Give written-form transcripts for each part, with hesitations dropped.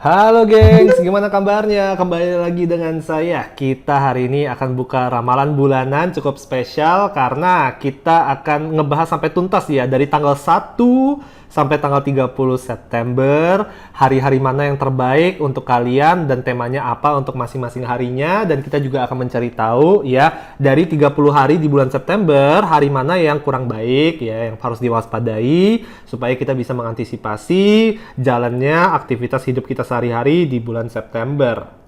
Halo gengs, gimana kabarnya? Kembali lagi dengan saya. Kita hari ini akan buka ramalan bulanan cukup spesial karena kita akan ngebahas sampai tuntas ya dari tanggal 1 sampai tanggal 30 September, hari-hari mana yang terbaik untuk kalian dan temanya apa untuk masing-masing harinya, dan kita juga akan mencari tahu ya dari 30 hari di bulan September, hari mana yang kurang baik ya yang harus diwaspadai supaya kita bisa mengantisipasi jalannya aktivitas hidup kita sehari-hari di bulan September.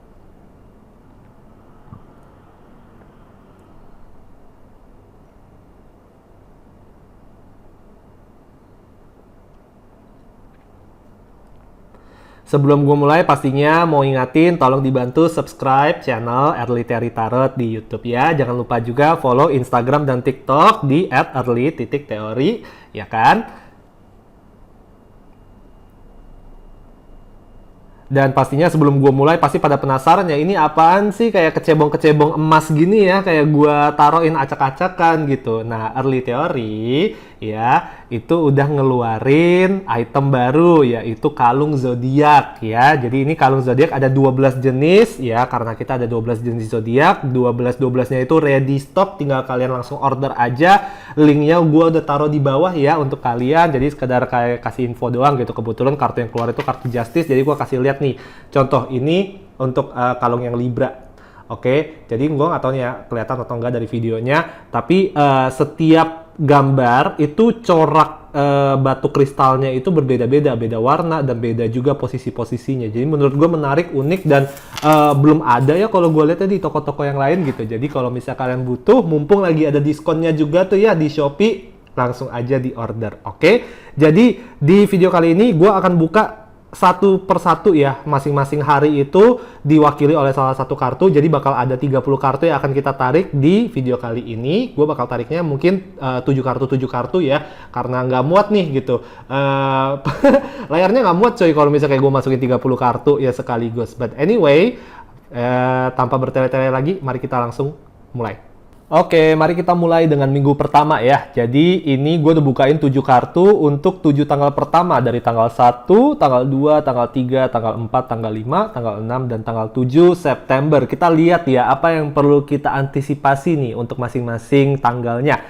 Sebelum gue mulai, pastinya mau ingatin tolong dibantu subscribe channel Early Theory Tarot di YouTube ya. Jangan lupa juga follow Instagram dan TikTok di @early_theory, ya kan? Dan pastinya sebelum gue mulai pasti pada penasaran ya, ini apaan sih kayak kecebong-kecebong emas gini ya, kayak gue taruhin acak-acakan gitu. Nah, Early Theory ya itu udah ngeluarin item baru yaitu kalung zodiak ya. Jadi ini kalung zodiak ada 12 jenis ya, karena kita ada 12 jenis zodiak, 12-12-nya itu ready stock, tinggal kalian langsung order aja. Linknya gue udah taruh di bawah ya untuk kalian. Jadi sekedar kayak kasih info doang gitu. Kebetulan kartu yang keluar itu kartu Justice, jadi gue kasih lihat nih, contoh ini untuk kalung yang Libra. Oke, jadi gue nggak tahu nih ya kelihatan atau enggak dari videonya, tapi setiap gambar itu corak batu kristalnya itu berbeda-beda, beda warna dan beda juga posisi-posisinya. Jadi menurut gue menarik, unik, dan belum ada ya kalau gue lihatnya di toko-toko yang lain gitu. Jadi kalau misalnya kalian butuh, mumpung lagi ada diskonnya juga tuh ya di Shopee, langsung aja di order. Oke, jadi di video kali ini gue akan buka satu persatu ya, masing-masing hari itu diwakili oleh salah satu kartu. Jadi bakal ada 30 kartu yang akan kita tarik di video kali ini. Gue bakal tariknya mungkin 7 kartu ya, karena nggak muat nih gitu. Layarnya nggak muat coy kalau misalnya kayak gue masukin 30 kartu ya sekaligus. But anyway, tanpa bertele-tele lagi, mari kita langsung mulai. Oke, mari kita mulai dengan minggu pertama ya. Jadi ini gue udah bukain 7 kartu untuk 7 tanggal pertama, dari tanggal 1, tanggal 2, tanggal 3, tanggal 4, tanggal 5, tanggal 6, dan tanggal 7 September. Kita lihat ya apa yang perlu kita antisipasi nih untuk masing-masing tanggalnya.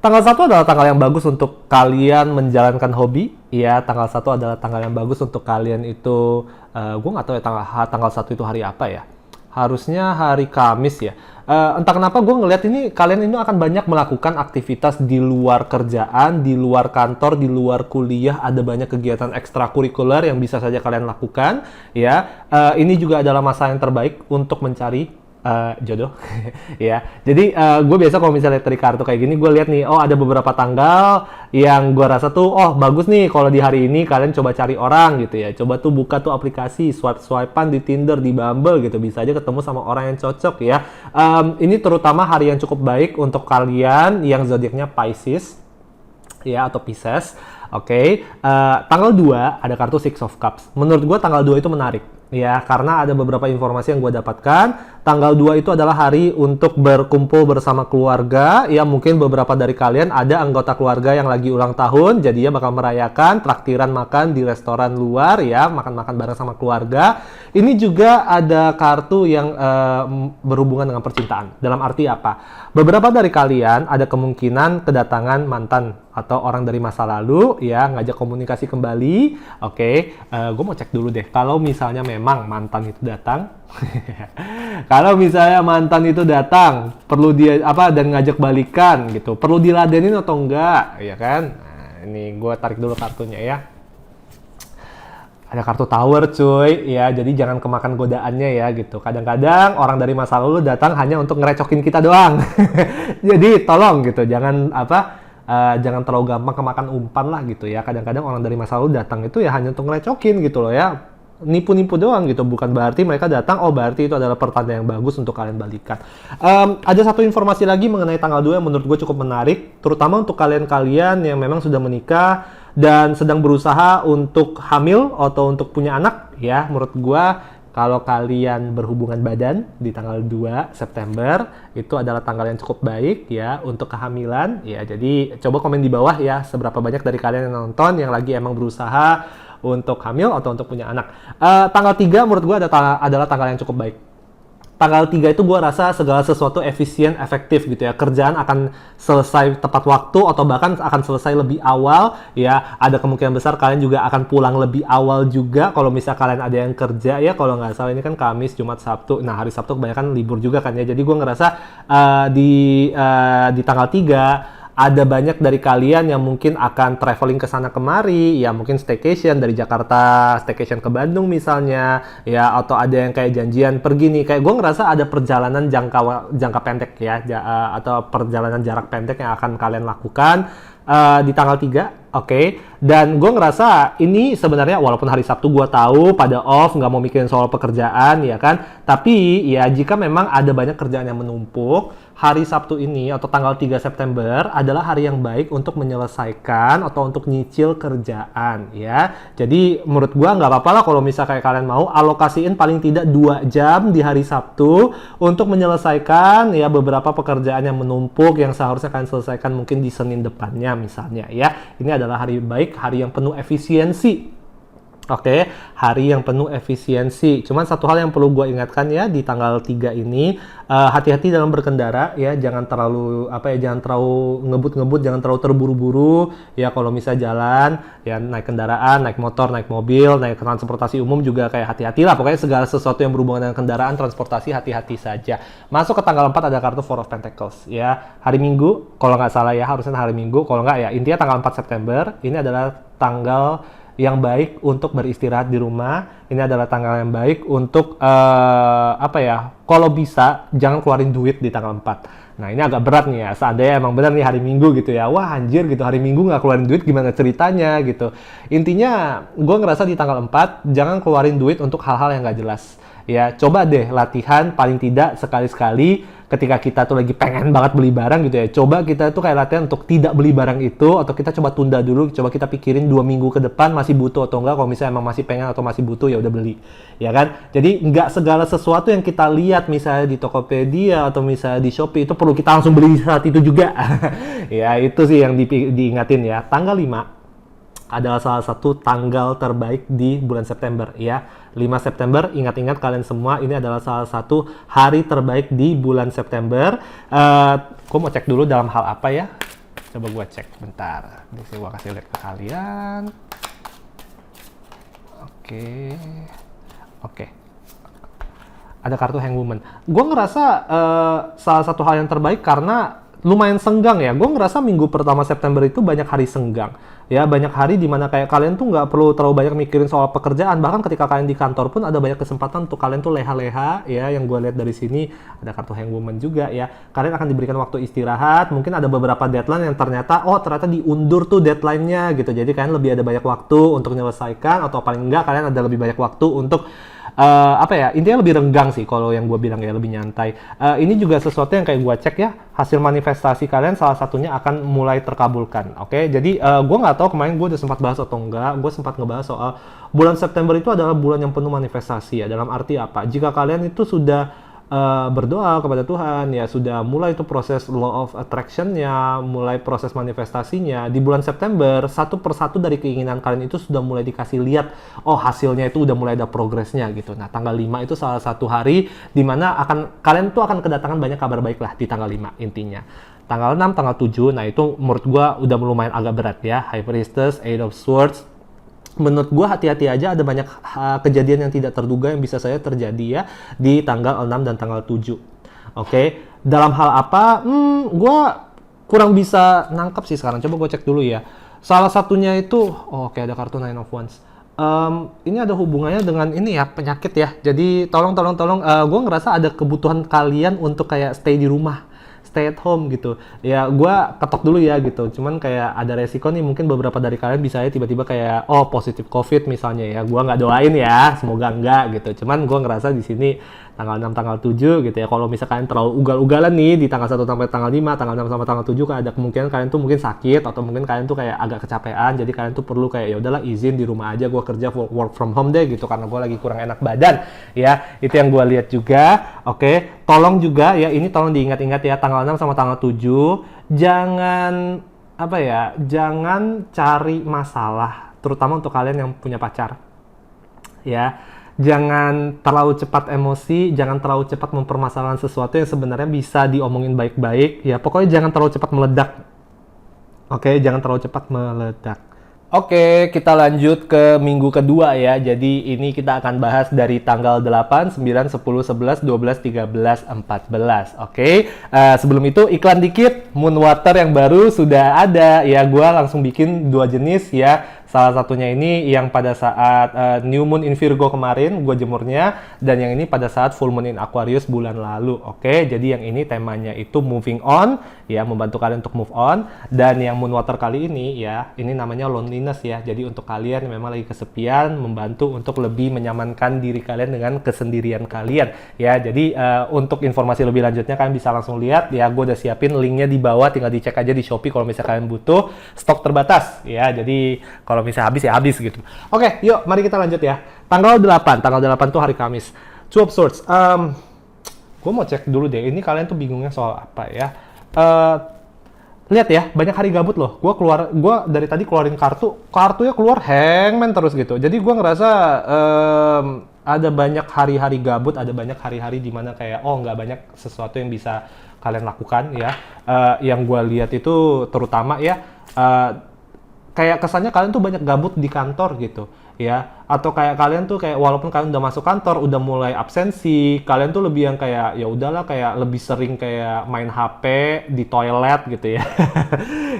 Tanggal 1 adalah tanggal yang bagus untuk kalian menjalankan hobi. Ya, tanggal 1 adalah tanggal yang bagus untuk kalian itu, gue nggak tahu ya tanggal 1 itu hari apa ya. Harusnya hari Kamis ya. Entah kenapa gue ngelihat ini kalian ini akan banyak melakukan aktivitas di luar kerjaan, di luar kantor, di luar kuliah. Ada banyak kegiatan ekstrakurikuler yang bisa saja kalian lakukan ya. Ini juga adalah masa yang terbaik untuk mencari jodoh ya. Jadi gue biasa kalau misalnya dari kartu kayak gini, gue lihat nih, oh ada beberapa tanggal yang gue rasa tuh, oh bagus nih kalau di hari ini kalian coba cari orang gitu ya. Coba tuh buka tuh aplikasi, swipe-swipean di Tinder, di Bumble gitu, bisa aja ketemu sama orang yang cocok ya. Ini terutama hari yang cukup baik untuk kalian yang zodiaknya Pisces ya, atau Pisces. Oke. Tanggal 2 ada kartu Six of Cups. Menurut gue tanggal 2 itu menarik ya, karena ada beberapa informasi yang gue dapatkan. Tanggal 2 itu adalah hari untuk berkumpul bersama keluarga. Ya, mungkin beberapa dari kalian ada anggota keluarga yang lagi ulang tahun, jadinya bakal merayakan traktiran makan di restoran luar ya, makan-makan bareng sama keluarga. Ini juga ada kartu yang berhubungan dengan percintaan. Dalam arti apa? Beberapa dari kalian ada kemungkinan kedatangan mantan atau orang dari masa lalu ya, ngajak komunikasi kembali. Oke, gue mau cek dulu deh kalau misalnya memang mantan itu datang. Kalau misalnya mantan itu datang, perlu dia apa dan ngajak balikan gitu, perlu diladenin atau enggak ya kan? Nah, ini gue tarik dulu kartunya ya. Ada kartu Tower cuy ya, jadi jangan kemakan godaannya ya gitu. Kadang-kadang orang dari masa lalu datang hanya untuk ngerecokin kita doang. Jadi tolong gitu, jangan jangan terlalu gampang kemakan umpan lah gitu ya. Kadang-kadang orang dari masa lalu datang itu ya hanya untuk ngerecokin gitu loh ya. Nipu-nipu doang gitu, bukan berarti mereka datang, oh berarti itu adalah pertanda yang bagus untuk kalian balikan. Ada satu informasi lagi mengenai tanggal 2 yang menurut gue cukup menarik, terutama untuk kalian-kalian yang memang sudah menikah dan sedang berusaha untuk hamil atau untuk punya anak ya. Menurut gue kalau kalian berhubungan badan di tanggal 2 September itu adalah tanggal yang cukup baik ya untuk kehamilan ya. Jadi coba komen di bawah ya, seberapa banyak dari kalian yang nonton yang lagi emang berusaha untuk hamil atau untuk punya anak. Tanggal 3 menurut gue adalah tanggal yang cukup baik. Tanggal 3 itu gue rasa segala sesuatu efisien, efektif gitu ya. Kerjaan akan selesai tepat waktu atau bahkan akan selesai lebih awal ya. Ada kemungkinan besar kalian juga akan pulang lebih awal juga kalau misal kalian ada yang kerja ya. Kalau nggak salah ini kan Kamis, Jumat, Sabtu. Nah hari Sabtu kebanyakan libur juga kan ya. Jadi gue ngerasa di tanggal 3 ada banyak dari kalian yang mungkin akan traveling ke sana kemari, ya mungkin staycation dari Jakarta, staycation ke Bandung misalnya, ya atau ada yang kayak janjian pergi nih, kayak gue ngerasa ada perjalanan jangka pendek ya, atau perjalanan jarak pendek yang akan kalian lakukan di tanggal 3, oke. Dan gue ngerasa ini sebenarnya walaupun hari Sabtu gue tahu pada off, nggak mau mikirin soal pekerjaan ya kan, tapi ya jika memang ada banyak kerjaan yang menumpuk, hari Sabtu ini atau tanggal 3 September adalah hari yang baik untuk menyelesaikan atau untuk nyicil kerjaan ya. Jadi menurut gue nggak apa-apa lah kalau misalnya kayak kalian mau alokasiin paling tidak 2 jam di hari Sabtu untuk menyelesaikan ya beberapa pekerjaan yang menumpuk yang seharusnya kalian selesaikan mungkin di Senin depannya misalnya ya. Ini adalah hari baik, hari yang penuh efisiensi. Oke, hari yang penuh efisiensi. Cuman satu hal yang perlu gue ingatkan ya di tanggal 3 ini, hati-hati dalam berkendara ya, jangan terlalu jangan terlalu ngebut-ngebut, jangan terlalu terburu-buru ya. Kalau misalnya jalan ya, naik kendaraan, naik motor, naik mobil, naik transportasi umum juga kayak hati-hatilah. Pokoknya segala sesuatu yang berhubungan dengan kendaraan, transportasi, hati-hati saja. Masuk ke tanggal 4 ada kartu Four of Pentacles ya. Hari Minggu, kalau nggak salah ya, harusnya hari Minggu, kalau nggak ya intinya tanggal 4 September ini adalah tanggal yang baik untuk beristirahat di rumah. Ini adalah tanggal yang baik untuk kalau bisa jangan keluarin duit di tanggal 4. Nah ini agak berat nih ya, seandainya emang benar nih hari Minggu gitu ya, wah anjir gitu hari Minggu nggak keluarin duit gimana ceritanya gitu. Intinya gue ngerasa di tanggal 4 jangan keluarin duit untuk hal-hal yang nggak jelas ya. Coba deh latihan paling tidak sekali-sekali ketika kita tuh lagi pengen banget beli barang gitu ya, coba kita tuh kayak latihan untuk tidak beli barang itu, atau kita coba tunda dulu, coba kita pikirin 2 minggu ke depan masih butuh atau enggak. Kalau misalnya emang masih pengen atau masih butuh ya udah beli ya kan. Jadi nggak segala sesuatu yang kita lihat misalnya di Tokopedia atau misalnya di Shopee itu perlu kita langsung beli saat itu juga. Ya itu sih yang diingatin ya. Tanggal 5 adalah salah satu tanggal terbaik di bulan September ya. 5 September, ingat-ingat kalian semua, ini adalah salah satu hari terbaik di bulan September. Gue mau cek dulu dalam hal apa ya. Coba gue cek bentar. Di sini gue kasih lihat ke kalian. Oke. Ada kartu Hangwoman. Gue ngerasa salah satu hal yang terbaik karena lumayan senggang ya. Gue ngerasa minggu pertama September itu banyak hari senggang. Ya, banyak hari di mana kayak kalian tuh nggak perlu terlalu banyak mikirin soal pekerjaan. Bahkan ketika kalian di kantor pun ada banyak kesempatan untuk kalian tuh leha-leha ya. Yang gue lihat dari sini ada kartu Hangwoman juga ya. Kalian akan diberikan waktu istirahat. Mungkin ada beberapa deadline yang ternyata diundur tuh deadline-nya gitu. Jadi kalian lebih ada banyak waktu untuk menyelesaikan, atau paling enggak kalian ada lebih banyak waktu untuk intinya lebih renggang sih kalau yang gue bilang ya, lebih nyantai. Ini juga sesuatu yang kayak gue cek ya, hasil manifestasi kalian salah satunya akan mulai terkabulkan. Oke, jadi gue nggak tahu kemarin gue udah sempat bahas atau enggak. Gue sempat ngebahas soal bulan September itu adalah bulan yang penuh manifestasi ya. Dalam arti apa? Jika kalian itu sudah berdoa kepada Tuhan ya, sudah mulai itu proses law of attraction-nya, mulai proses manifestasinya di bulan September, satu persatu dari keinginan kalian itu sudah mulai dikasih lihat, oh hasilnya itu udah mulai ada progresnya gitu. Nah tanggal 5 itu salah satu hari di mana kalian tuh akan kedatangan banyak kabar baik lah di tanggal 5 intinya. Tanggal 6, tanggal 7, nah itu menurut gua udah lumayan agak berat ya. High Priestess, Eight of Swords. Menurut gue hati-hati aja, ada banyak kejadian yang tidak terduga yang bisa saja terjadi ya di tanggal 6 dan tanggal 7. Oke, dalam hal apa? Gue kurang bisa nangkep sih sekarang. Coba gue cek dulu ya. Salah satunya itu, oke, ada kartu Nine of Wands. Ini ada hubungannya dengan ini ya, penyakit ya. Jadi tolong, gue ngerasa ada kebutuhan kalian untuk kayak stay di rumah, stay at home gitu ya. Gue ketok dulu ya gitu, cuman kayak ada resiko nih, mungkin beberapa dari kalian bisa ya tiba-tiba kayak positif COVID misalnya ya. Gue nggak doain ya, semoga enggak gitu, cuman gue ngerasa di sini tanggal 6, tanggal 7 gitu ya, kalau misalkan terlalu ugal-ugalan nih di tanggal 1 sampai tanggal 5, tanggal 6 sampai tanggal 7 kan ada kemungkinan kalian tuh mungkin sakit, atau mungkin kalian tuh kayak agak kecapean, jadi kalian tuh perlu kayak ya udahlah izin di rumah aja, gue kerja work from home deh gitu, karena gue lagi kurang enak badan ya. Itu yang gue lihat juga. Oke, tolong juga ya, ini tolong diingat-ingat ya, tanggal 6 sama tanggal 7 jangan jangan cari masalah terutama untuk kalian yang punya pacar. Ya, jangan terlalu cepat emosi, jangan terlalu cepat mempermasalahkan sesuatu yang sebenarnya bisa diomongin baik-baik. Ya, pokoknya jangan terlalu cepat meledak. Oke, jangan terlalu cepat meledak. Oke, kita lanjut ke minggu kedua ya. Jadi ini kita akan bahas dari tanggal 8, 9, 10, 11, 12, 13, 14. Oke, sebelum itu iklan dikit. Moonwater yang baru sudah ada ya. Gua langsung bikin 2 jenis ya. Salah satunya ini yang pada saat New Moon in Virgo kemarin gue jemurnya, dan yang ini pada saat Full Moon in Aquarius bulan lalu. Oke, jadi yang ini temanya itu moving on, ya, membantu kalian untuk move on. Dan yang Moon Water kali ini ya, ini namanya loneliness ya. Jadi untuk kalian yang memang lagi kesepian, membantu untuk lebih menyamankan diri kalian dengan kesendirian kalian. Ya, jadi untuk informasi lebih lanjutnya kalian bisa langsung lihat ya. Gue udah siapin linknya di bawah, tinggal dicek aja di Shopee kalau misalnya kalian butuh. Stok terbatas ya. Jadi kalau misalnya habis ya habis gitu. Oke, yuk mari kita lanjut ya. Tanggal 8 tuh hari Kamis. Two of Swords. Gue mau cek dulu deh. Ini kalian tuh bingungnya soal apa ya? Lihat ya, banyak hari gabut loh. Gue dari tadi keluarin kartunya keluar Hangman terus gitu. Jadi gue ngerasa ada banyak hari-hari gabut, ada banyak hari-hari di mana kayak nggak banyak sesuatu yang bisa kalian lakukan ya. Yang gue lihat itu terutama ya. Kayak kesannya kalian tuh banyak gabut di kantor gitu ya, atau kayak kalian tuh kayak walaupun kalian udah masuk kantor, udah mulai absensi, kalian tuh lebih yang kayak ya udahlah, kayak lebih sering kayak main HP di toilet gitu ya.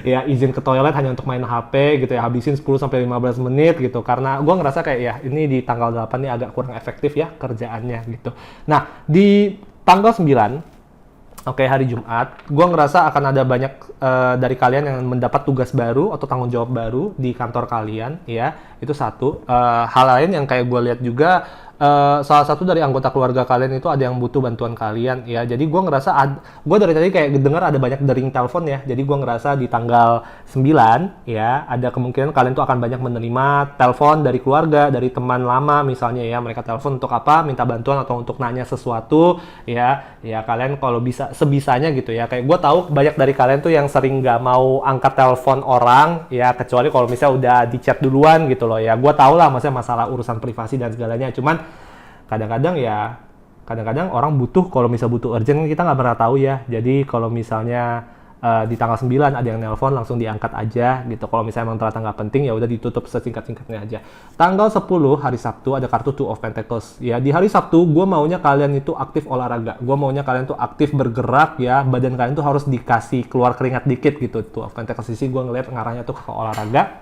Ya izin ke toilet hanya untuk main HP gitu ya, habisin 10 sampai 15 menit gitu, karena gue ngerasa kayak ya ini di tanggal 8 ini agak kurang efektif ya kerjaannya gitu. Nah, di tanggal 9 Oke, hari Jumat, gue ngerasa akan ada banyak dari kalian yang mendapat tugas baru atau tanggung jawab baru di kantor kalian, ya. Itu satu. Hal lain yang kayak gue lihat juga, salah satu dari anggota keluarga kalian itu ada yang butuh bantuan kalian, ya. Jadi gue ngerasa, gue dari tadi kayak dengar ada banyak dering telepon ya. Jadi gue ngerasa di tanggal 9, ya, ada kemungkinan kalian tuh akan banyak menerima telepon dari keluarga, dari teman lama misalnya ya. Mereka telepon untuk apa, minta bantuan atau untuk nanya sesuatu, ya. Ya kalian kalau bisa, sebisanya gitu ya. Kayak gue tahu banyak dari kalian tuh yang sering nggak mau angkat telepon orang, ya, kecuali kalau misalnya udah di chat duluan gitu loh ya. Gue tahu lah maksudnya masalah urusan privasi dan segalanya, cuman kadang-kadang orang butuh, kalau misalnya butuh urgent, kita nggak pernah tahu ya. Jadi kalau misalnya di tanggal 9 ada yang nelpon, langsung diangkat aja gitu. Kalau misalnya emang ternyata nggak penting, ya udah ditutup sesingkat-singkatnya aja. Tanggal 10 hari Sabtu ada kartu Two of Pentacles. Ya, di hari Sabtu gue maunya kalian itu aktif olahraga. Gue maunya kalian tuh aktif bergerak ya. Badan kalian tuh harus dikasih keluar keringat dikit gitu. Two of Pentacles sih gue ngeliat ngarahnya tuh ke olahraga.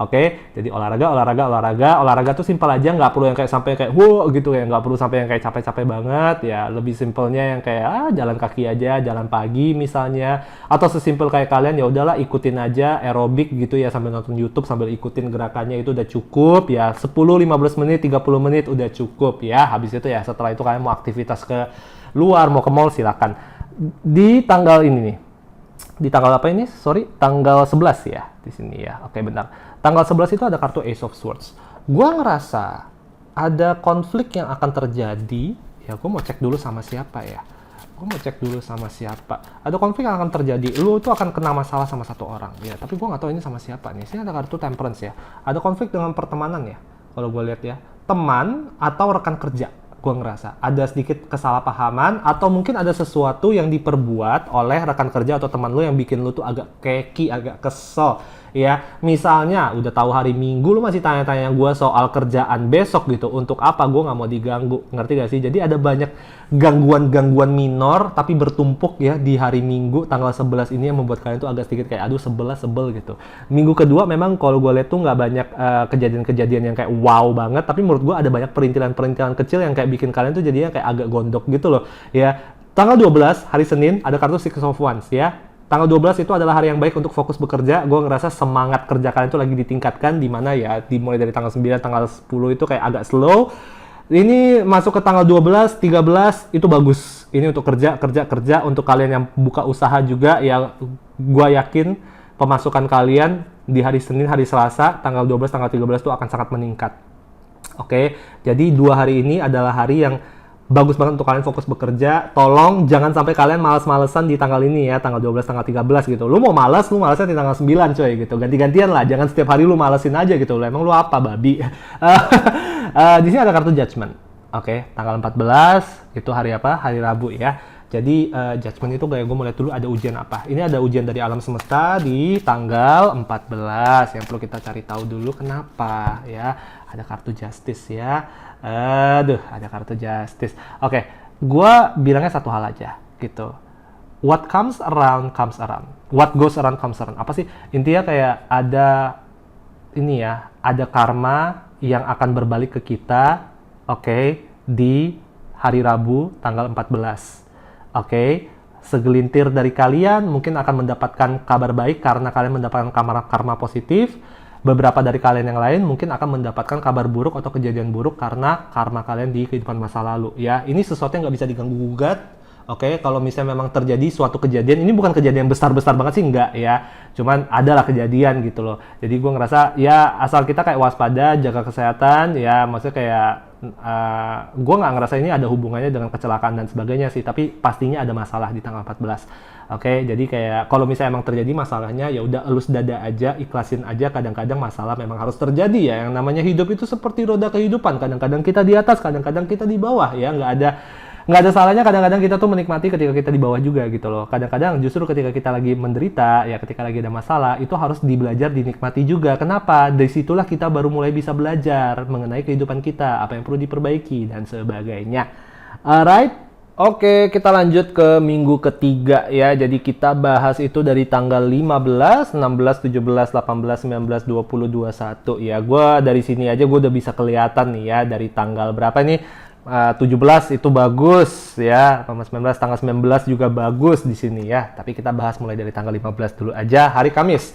Oke, jadi olahraga tuh simpel aja, nggak perlu yang kayak sampai kayak wow gitu ya, nggak perlu sampai yang kayak capek-capek banget ya. Lebih simpelnya yang kayak jalan kaki aja, jalan pagi misalnya, atau sesimpel kayak kalian ya udahlah ikutin aja aerobik gitu ya, sambil nonton YouTube sambil ikutin gerakannya, itu udah cukup ya. 10, 15 menit, 30 menit udah cukup ya. Habis itu ya setelah itu kalian mau aktivitas ke luar, mau ke mall silakan. Di tanggal ini nih. Di tanggal apa ini? Sorry, tanggal 11 ya di sini ya. Oke, bentar. Tanggal 11 itu ada kartu Ace of Swords. Gua ngerasa ada konflik yang akan terjadi. Ya, gue mau cek dulu sama siapa ya. Ada konflik yang akan terjadi. Lu tuh akan kena masalah sama satu orang. Ya, tapi gue nggak tahu ini sama siapa nih. Sini ada kartu Temperance ya. Ada konflik dengan pertemanan ya. Kalau gue lihat ya. Teman atau rekan kerja. Gue ngerasa ada sedikit kesalahpahaman, atau mungkin ada sesuatu yang diperbuat oleh rekan kerja atau teman lu yang bikin lu tuh agak keki, agak kesel ya. Misalnya udah tahu hari Minggu lu masih tanya-tanya gue soal kerjaan besok gitu, untuk apa? Gue nggak mau diganggu, ngerti gak sih? Jadi ada banyak gangguan-gangguan minor tapi bertumpuk ya di hari Minggu tanggal 11 ini yang membuat kalian tuh agak sedikit kayak aduh sebel gitu. Minggu kedua memang kalau gue lihat tuh nggak banyak kejadian-kejadian yang kayak wow banget, tapi menurut gue ada banyak perintilan-perintilan kecil yang kayak bikin kalian tuh jadinya kayak agak gondok gitu loh ya. Tanggal 12 hari Senin ada kartu Six of Wands ya. Tanggal 12 itu adalah hari yang baik untuk fokus bekerja. Gue ngerasa semangat kerja kalian tuh lagi ditingkatkan, di mana ya dimulai dari tanggal 9, tanggal 10 itu kayak agak slow. Ini masuk ke tanggal 12, 13 itu bagus. Ini untuk kerja untuk kalian yang buka usaha juga ya. Gue yakin pemasukan kalian di hari Senin, hari Selasa, tanggal 12, tanggal 13 itu akan sangat meningkat. Oke, jadi 2 hari ini adalah hari yang bagus banget untuk kalian fokus bekerja. Tolong jangan sampai kalian malas-malesan di tanggal ini ya, tanggal 12, tanggal 13 gitu. Lu mau malas, lu malasnya di tanggal 9 coy gitu. Ganti-gantian lah, jangan setiap hari lu malesin aja gitu. Emang lu apa babi? Di sini ada kartu judgment. Oke, tanggal 14 itu hari apa? Hari Rabu ya. Jadi judgment itu kayak gue mau lihat dulu ada ujian apa. Ini ada ujian dari alam semesta di tanggal 14 yang perlu kita cari tahu dulu kenapa ya. Ada kartu justice ya. Aduh, ada kartu justice. Oke, gue bilangnya satu hal aja gitu. What comes around comes around. What goes around comes around. Apa sih? Intinya kayak ada ini ya, ada karma yang akan berbalik ke kita, oke, di hari Rabu tanggal 14. Oke, segelintir dari kalian mungkin akan mendapatkan kabar baik karena kalian mendapatkan karma positif. Beberapa dari kalian yang lain mungkin akan mendapatkan kabar buruk atau kejadian buruk karena karma kalian di kehidupan masa lalu. Ya, ini sesuatu yang nggak bisa diganggu-gugat. Oke, kalau misalnya memang terjadi suatu kejadian, ini bukan kejadian besar-besar banget sih, enggak ya. Cuman adalah kejadian gitu loh. Jadi gue ngerasa ya asal kita kayak waspada, jaga kesehatan, ya maksudnya kayak gue nggak ngerasa ini ada hubungannya dengan kecelakaan dan sebagainya sih, tapi pastinya ada masalah di tanggal 14. Oke, jadi kayak kalau misalnya emang terjadi masalahnya, ya udah elus dada aja, ikhlasin aja. Kadang-kadang masalah memang harus terjadi ya. Yang namanya hidup itu seperti roda kehidupan. Kadang-kadang kita di atas, kadang-kadang kita di bawah ya. Nggak ada salahnya kadang-kadang kita tuh menikmati ketika kita di bawah juga gitu loh. Kadang-kadang justru ketika kita lagi menderita, ya ketika lagi ada masalah, itu harus belajar dinikmati juga. Kenapa? Dari situlah kita baru mulai bisa belajar mengenai kehidupan kita, apa yang perlu diperbaiki, dan sebagainya. Alright? Oke, kita lanjut ke minggu ketiga ya. Jadi kita bahas itu dari tanggal 15, 16, 17, 18, 19, 20, 21 ya. Gue dari sini aja gue udah bisa kelihatan nih ya dari tanggal berapa nih. 17 itu bagus ya, 19 tanggal 19 juga bagus di sini ya. Tapi kita bahas mulai dari tanggal 15 dulu aja, hari Kamis.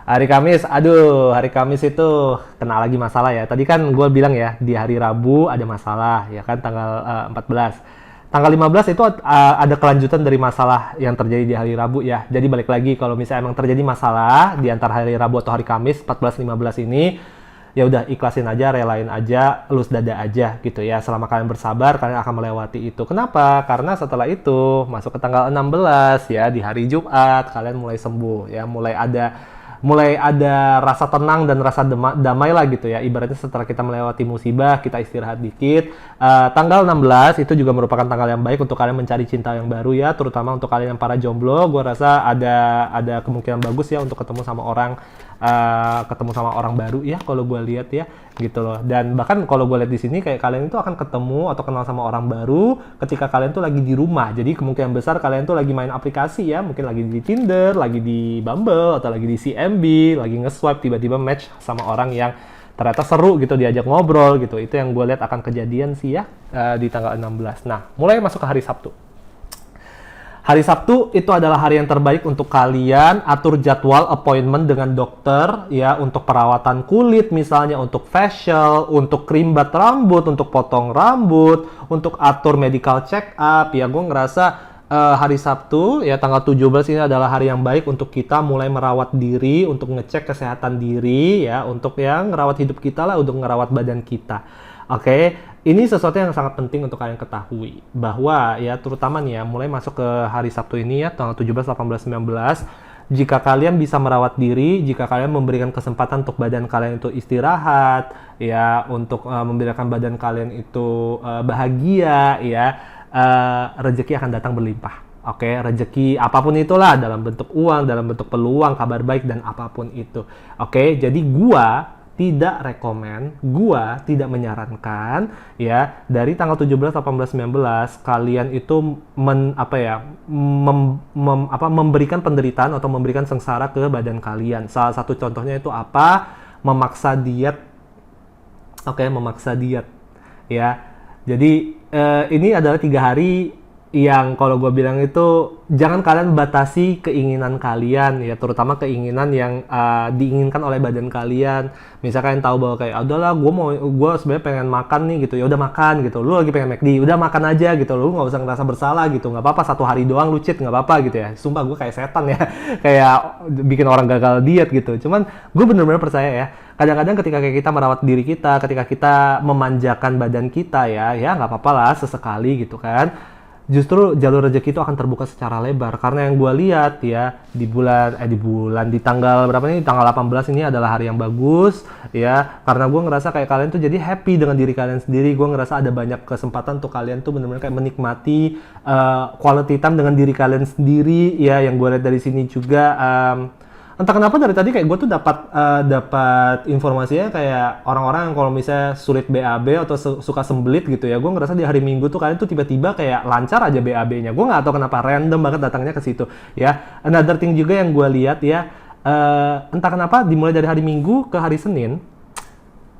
Hari Kamis, aduh, hari Kamis itu kena lagi masalah ya. Tadi kan gue bilang ya, di hari Rabu ada masalah ya kan, tanggal 14. Tanggal 15 itu ada kelanjutan dari masalah yang terjadi di hari Rabu ya. Jadi balik lagi, kalau misalnya emang terjadi masalah di antara hari Rabu atau hari Kamis 14-15 ini, ya udah ikhlasin aja, relain aja, elus dada aja gitu ya. Selama kalian bersabar, kalian akan melewati itu. Kenapa? Karena setelah itu masuk ke tanggal 16 ya, di hari Jumat kalian mulai sembuh ya, mulai ada rasa tenang dan rasa damai lah gitu ya. Ibaratnya setelah kita melewati musibah, kita istirahat dikit. Tanggal 16 itu juga merupakan tanggal yang baik untuk kalian mencari cinta yang baru ya, terutama untuk kalian yang para jomblo. Gue rasa ada kemungkinan bagus ya untuk ketemu sama orang baru ya, kalau gue lihat ya gitu loh. Dan bahkan kalau gue lihat di sini kayak kalian itu akan ketemu atau kenal sama orang baru ketika kalian tuh lagi di rumah. Jadi kemungkinan besar kalian tuh lagi main aplikasi ya, mungkin lagi di Tinder, lagi di Bumble, atau lagi di CMB, lagi nge-swipe, tiba-tiba match sama orang yang ternyata seru gitu, diajak ngobrol gitu. Itu yang gue lihat akan kejadian sih ya di tanggal 16. Nah, mulai masuk ke hari Sabtu. Hari Sabtu itu adalah hari yang terbaik untuk kalian atur jadwal appointment dengan dokter ya, untuk perawatan kulit misalnya, untuk facial, untuk krimbat rambut, untuk potong rambut, untuk atur medical check up ya. Gue ngerasa hari Sabtu ya tanggal 17 ini adalah hari yang baik untuk kita mulai merawat diri, untuk ngecek kesehatan diri ya, untuk yang ngerawat hidup kita lah, untuk ngerawat badan kita. Oke, ini sesuatu yang sangat penting untuk kalian ketahui, bahwa ya terutama nih ya, mulai masuk ke hari Sabtu ini ya, tanggal 17, 18, 19, jika kalian bisa merawat diri, jika kalian memberikan kesempatan untuk badan kalian itu istirahat, ya, untuk memberikan badan kalian itu bahagia, ya, rezeki akan datang berlimpah. Oke, rezeki apapun itulah, dalam bentuk uang, dalam bentuk peluang, kabar baik, dan apapun itu. Oke, jadi gua tidak menyarankan ya dari tanggal 17, 18, 19 kalian itu memberikan penderitaan atau memberikan sengsara ke badan kalian. Salah satu contohnya itu apa? Memaksa diet. Oke, memaksa diet ya. Jadi ini adalah 3 hari yang kalau gue bilang itu jangan kalian batasi keinginan kalian ya, terutama keinginan yang diinginkan oleh badan kalian. Misalkan kalian tahu bahwa kayak udahlah gue sebenarnya pengen makan nih gitu, ya udah makan gitu. Lu lagi pengen McD, udah makan aja gitu. Lu nggak usah ngerasa bersalah gitu, nggak apa-apa, 1 hari doang lu cheat nggak apa-apa gitu ya. Sumpah gue kayak setan ya, kayak bikin orang gagal diet gitu. Cuman gue bener-bener percaya ya, kadang-kadang ketika kayak kita merawat diri kita, ketika kita memanjakan badan kita ya nggak apa-apa lah sesekali gitu kan. Justru jalur rezeki itu akan terbuka secara lebar, karena yang gue lihat ya di tanggal berapa nih, tanggal 18 ini adalah hari yang bagus ya, karena gue ngerasa kayak kalian tuh jadi happy dengan diri kalian sendiri. Gue ngerasa ada banyak kesempatan untuk kalian tuh benar-benar kayak menikmati quality time dengan diri kalian sendiri ya. Yang gue lihat dari sini juga entah kenapa dari tadi kayak gue tuh dapat informasinya kayak orang-orang yang kalau misalnya sulit BAB atau suka sembelit gitu ya, gue ngerasa di hari Minggu tuh kalian tuh tiba-tiba kayak lancar aja BAB-nya. Gue nggak tahu kenapa, random banget datangnya ke situ ya. Another thing juga yang gue lihat ya, entah kenapa dimulai dari hari Minggu ke hari Senin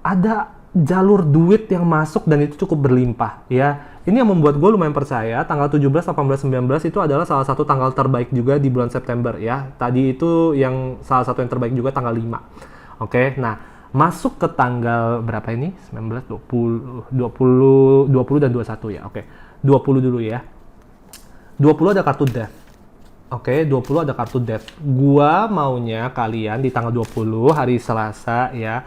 ada jalur duit yang masuk dan itu cukup berlimpah ya. Ini yang membuat gue lumayan percaya tanggal 17, 18, 19 itu adalah salah satu tanggal terbaik juga di bulan September ya. Tadi itu yang salah satu yang terbaik juga tanggal 5. Oke, nah masuk ke tanggal berapa ini? 19, 20, 20 dan 21 ya. Oke, 20 dulu ya. 20 ada kartu death. Oke, 20 ada kartu death. Gua maunya kalian di tanggal 20 hari Selasa ya,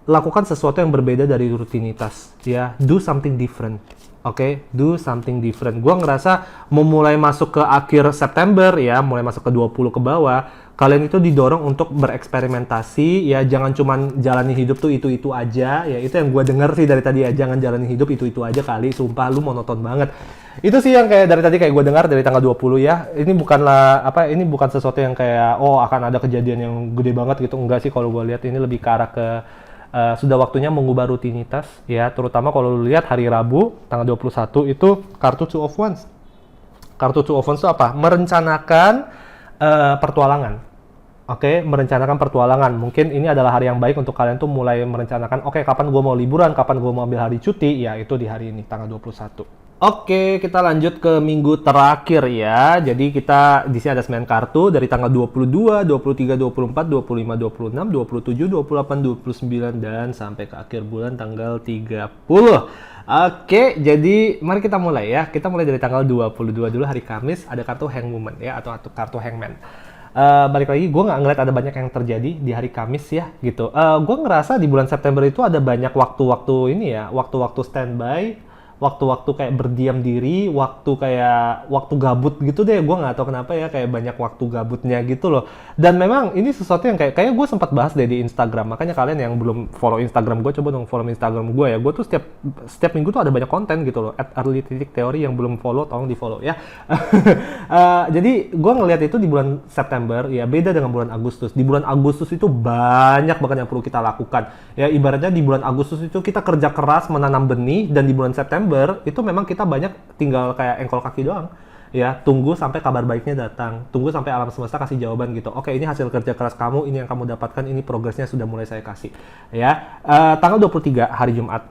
lakukan sesuatu yang berbeda dari rutinitas ya. Do something different. Oke, do something different. Gua ngerasa memulai masuk ke akhir September ya, mulai masuk ke 20 ke bawah, kalian itu didorong untuk bereksperimentasi ya. Jangan cuman jalani hidup tuh itu-itu aja ya. Itu yang gue denger sih dari tadi ya, jangan jalani hidup itu-itu aja kali. Sumpah lu monoton banget. Itu sih yang kayak dari tadi kayak gue dengar dari tanggal 20 ya. Ini bukan sesuatu yang kayak akan ada kejadian yang gede banget gitu. Enggak sih, kalau gue lihat ini lebih ke arah ke sudah waktunya mengubah rutinitas ya, terutama kalau lu lihat hari Rabu tanggal 21 itu kartu Two of Wands. Kartu Two of Wands itu apa? Merencanakan pertualangan. Oke, merencanakan pertualangan. Mungkin ini adalah hari yang baik untuk kalian tuh mulai merencanakan, oke, kapan gue mau liburan, kapan gue mau ambil hari cuti, ya itu di hari ini, tanggal 21. Oke, kita lanjut ke minggu terakhir ya. Jadi kita di sini ada 9 kartu dari tanggal 22, 23, 24, 25, 26, 27, 28, 29 dan sampai ke akhir bulan tanggal 30. Oke, jadi mari kita mulai ya. Kita mulai dari tanggal 22 dulu, hari Kamis, ada kartu Hanged Woman ya, atau kartu Hangman. Balik lagi, gue nggak ngeliat ada banyak yang terjadi di hari Kamis ya gitu. Gue ngerasa di bulan September itu ada banyak waktu-waktu ini ya, waktu-waktu standby, waktu-waktu kayak berdiam diri, waktu gabut gitu deh. Gue nggak tahu kenapa ya, kayak banyak waktu gabutnya gitu loh. Dan memang ini sesuatu yang kayaknya gue sempat bahas deh di Instagram. Makanya kalian yang belum follow Instagram gue, coba dong follow Instagram gue ya. Gue tuh setiap minggu tuh ada banyak konten gitu loh. @early_theory yang belum follow, tolong di follow ya. Jadi gue ngelihat itu di bulan September ya, beda dengan bulan Agustus. Di bulan Agustus itu banyak banget yang perlu kita lakukan ya. Ibaratnya di bulan Agustus itu kita kerja keras menanam benih, dan di bulan September itu memang kita banyak tinggal kayak engkol kaki doang ya, tunggu sampai kabar baiknya datang, tunggu sampai alam semesta kasih jawaban gitu. Oke, ini hasil kerja keras kamu, ini yang kamu dapatkan, ini progresnya sudah mulai saya kasih ya. Tanggal 23 hari Jumat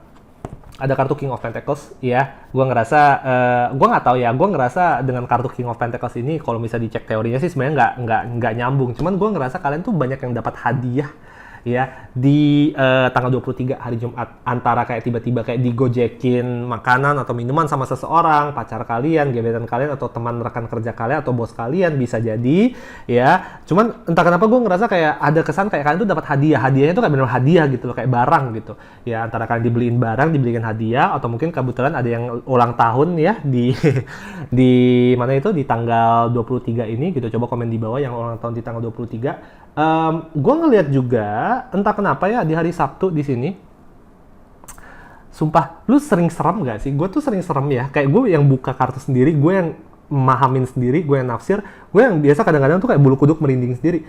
ada kartu King of Pentacles ya. Gue ngerasa gue nggak tahu ya, gue ngerasa dengan kartu King of Pentacles ini kalau misalnya dicek teorinya sih sebenarnya nggak nyambung. Cuman gue ngerasa kalian tuh banyak yang dapat hadiah ya di tanggal 23 hari Jumat, antara kayak tiba-tiba kayak digojekin makanan atau minuman sama seseorang, pacar kalian, gebetan kalian, atau teman rekan kerja kalian, atau bos kalian, bisa jadi ya. Cuman entah kenapa gue ngerasa kayak ada kesan kayak kalian tuh dapat hadiahnya tuh kayak benar hadiah gitu loh, kayak barang gitu ya. Antara kalian dibeliin barang, dibeliin hadiah, atau mungkin kebetulan ada yang ulang tahun ya di di mana itu, di tanggal 23 ini gitu. Coba komen di bawah yang ulang tahun di tanggal 23. Gue ngelihat juga entah kenapa ya di hari Sabtu di sini, sumpah, lu sering serem gak sih? Gue tuh sering serem ya, kayak gue yang buka kartu sendiri, gue yang memahamin sendiri, gue yang nafsir, gue yang biasa kadang-kadang tuh kayak bulu kuduk merinding sendiri.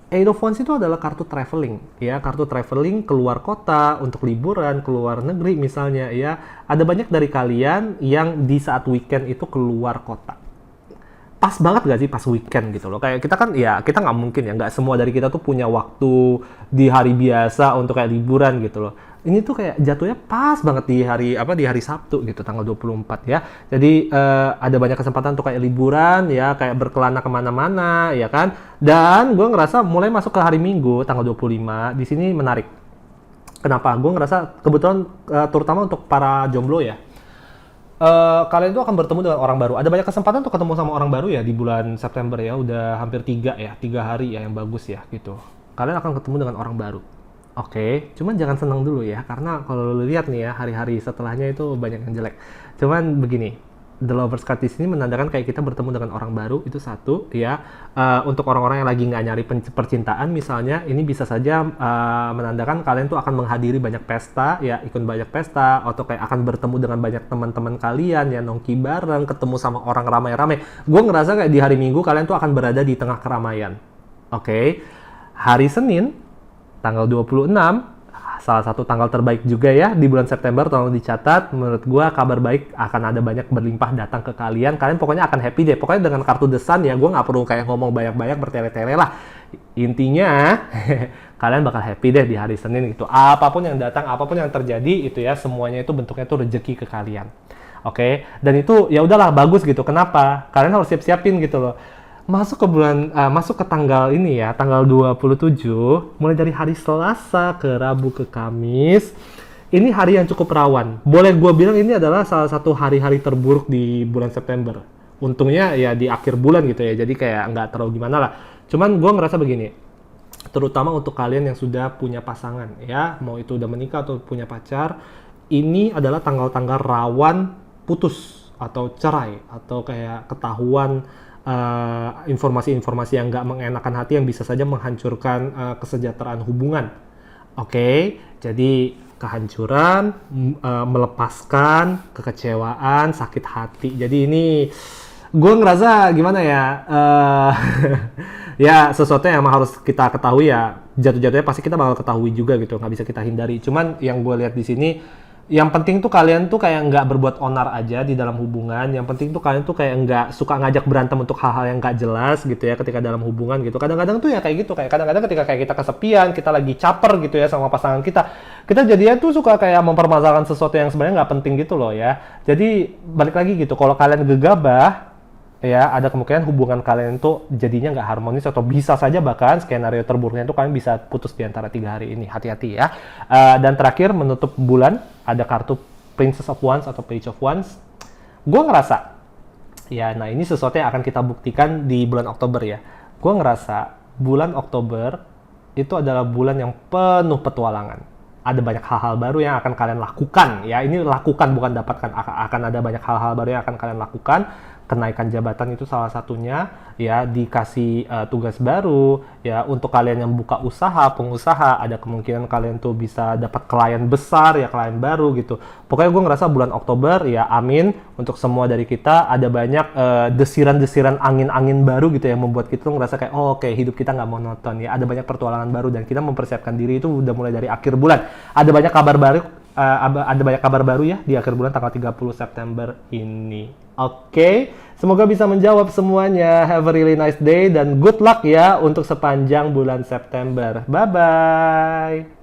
Eight of Wands itu adalah kartu traveling ya, kartu traveling keluar kota untuk liburan, keluar negeri misalnya ya. Ada banyak dari kalian yang di saat weekend itu keluar kota. Pas banget gak sih pas weekend gitu loh. Kayak kita kan ya, kita nggak mungkin ya, nggak semua dari kita tuh punya waktu di hari biasa untuk kayak liburan gitu loh. ini tuh kayak jatuhnya pas banget di hari Sabtu gitu, tanggal 24 ya. Jadi ada banyak kesempatan untuk kayak liburan ya, kayak berkelana kemana-mana ya kan. Dan gue ngerasa mulai masuk ke hari Minggu tanggal 25 di sini menarik. Kenapa? Gue ngerasa kebetulan terutama untuk para jomblo ya. Kalian tuh akan bertemu dengan orang baru. Ada banyak kesempatan untuk ketemu sama orang baru ya di bulan September ya. Udah hampir 3 hari ya yang bagus ya gitu. Kalian akan ketemu dengan orang baru. Oke, cuman jangan senang dulu ya, karena kalau lu lihat nih ya, hari-hari setelahnya itu banyak yang jelek. Cuman begini, The Lovers Card di sini menandakan kayak kita bertemu dengan orang baru, itu satu ya. Untuk orang-orang yang lagi nggak nyari percintaan misalnya, ini bisa saja menandakan kalian tuh akan menghadiri banyak pesta, ya ikut banyak pesta, atau kayak akan bertemu dengan banyak teman-teman kalian, ya nongki bareng, ketemu sama orang ramai-ramai. Gue ngerasa kayak di hari Minggu kalian tuh akan berada di tengah keramaian. Oke, hari Senin, tanggal 26, salah satu tanggal terbaik juga ya di bulan September, tolong dicatat. Menurut gua kabar baik akan ada banyak berlimpah datang ke kalian. Kalian pokoknya akan happy deh. Pokoknya dengan kartu The Sun ya, gua nggak perlu kayak ngomong banyak-banyak bertele-tele lah. Intinya, kalian bakal happy deh di hari Senin gitu. Apapun yang datang, apapun yang terjadi itu ya, semuanya itu bentuknya itu rezeki ke kalian. Oke, dan itu ya udahlah bagus gitu. Kenapa? Kalian harus siap-siapin gitu loh. Masuk ke tanggal ini ya, tanggal 27, mulai dari hari Selasa ke Rabu ke Kamis, ini hari yang cukup rawan. Boleh gue bilang ini adalah salah satu hari-hari terburuk di bulan September. Untungnya ya di akhir bulan gitu ya, jadi kayak nggak terlalu gimana lah. Cuman gue ngerasa begini, terutama untuk kalian yang sudah punya pasangan ya, mau itu udah menikah atau punya pacar, ini adalah tanggal-tanggal rawan putus atau cerai, atau kayak ketahuan informasi-informasi yang nggak mengenakan hati yang bisa saja menghancurkan kesejahteraan hubungan. Oke, jadi kehancuran, melepaskan, kekecewaan, sakit hati. Jadi ini gue ngerasa gimana ya, ya sesuatu yang emang harus kita ketahui ya, jatuh-jatuhnya pasti kita bakal ketahui juga gitu, nggak bisa kita hindari. Cuman yang gue lihat di sini, yang penting tuh kalian tuh kayak nggak berbuat onar aja di dalam hubungan. Yang penting tuh kalian tuh kayak nggak suka ngajak berantem untuk hal-hal yang nggak jelas gitu ya ketika dalam hubungan gitu. Kadang-kadang tuh ya kayak gitu, kayak kadang-kadang ketika kayak kita kesepian, kita lagi caper gitu ya sama pasangan kita jadinya tuh suka kayak mempermasalahkan sesuatu yang sebenarnya nggak penting gitu loh ya. Jadi balik lagi gitu, kalau kalian gegabah ya, ada kemungkinan hubungan kalian itu jadinya nggak harmonis, atau bisa saja bahkan skenario terburuknya itu kalian bisa putus di antara 3 hari ini. Hati-hati ya. Dan terakhir, menutup bulan, ada kartu Princess of Wands atau Page of Wands. Gue ngerasa, ya nah ini sesuatu yang akan kita buktikan di bulan Oktober ya. Gue ngerasa bulan Oktober itu adalah bulan yang penuh petualangan. Ada banyak hal-hal baru yang akan kalian lakukan ya. Ini lakukan bukan dapatkan. Akan ada banyak hal-hal baru yang akan kalian lakukan. Kenaikan jabatan itu salah satunya ya, dikasih tugas baru ya. Untuk kalian yang buka usaha, pengusaha, ada kemungkinan kalian tuh bisa dapat klien besar ya, klien baru gitu. Pokoknya gue ngerasa bulan Oktober ya, amin untuk semua dari kita. Ada banyak desiran-desiran angin-angin baru gitu yang membuat kita tuh ngerasa kayak oh oke, hidup kita nggak monoton ya. Ada banyak pertualangan baru dan kita mempersiapkan diri itu udah mulai dari akhir bulan. Ada banyak kabar baru, ya di akhir bulan tanggal 30 September ini. Oke, semoga bisa menjawab semuanya. Have a really nice day dan good luck ya untuk sepanjang bulan September. Bye-bye.